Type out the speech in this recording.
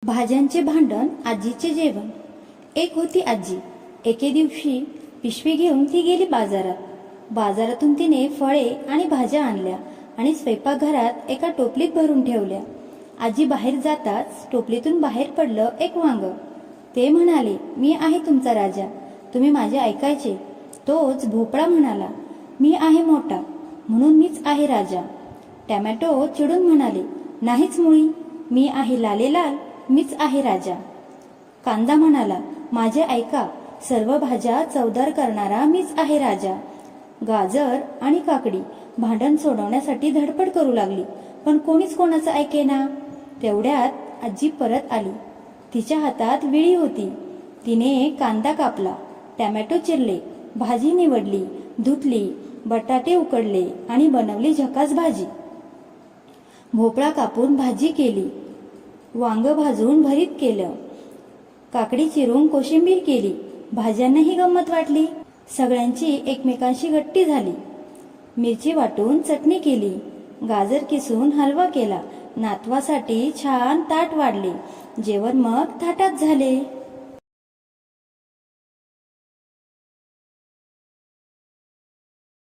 भाज्यांचे भांडण, आजीचे जेवण. एक होती आजी. एके दिवशी पिशवी घेऊन ती गेली बाजारात. बाजारातून तिने फळे आणि भाज्या आणल्या आणि स्वयंपाकघरात एका टोपलीत भरून ठेवल्या. आजी बाहेर जाताच टोपलीतून बाहेर पडलं एक वांग. ते म्हणाले, मी आहे तुमचा राजा, तुम्ही माझे ऐकायचे. तोच भोपळा म्हणाला, मी आहे मोठा म्हणून मीच आहे राजा. टॅमॅटो चिडून म्हणाले, नाहीच मुळी, मी आहे लालेलाल, मीच आहे राजा. कांदा म्हणाला, माझे ऐका, सर्व भाज्या चवदार करणारा मीच आहे राजा. गाजर आणि काकडी भांडण सोडवण्यासाठी धडपड करू लागली, पण कोणीच कोणाचं ऐकेना. तेवढ्यात आजी परत आली. तिच्या हातात विळी होती. तिने कांदा कापला, टॅमॅटो चिरले, भाजी निवडली, धुतली, बटाटे उकडले आणि बनवली झकास भाजी. भोपळा कापून भाजी केली, वांग भाजून भरीत केलं, काकडी चिरून कोशिंबीर केली. भाज्यांनाही गंमत वाटली. सगळ्यांची एकमेकांशी गट्टी झाली. मिरची वाटून चटणी केली, गाजर किसून हलवा केला. नातवासाठी छान ताट वाढले. जेवण मग ताटात झाले.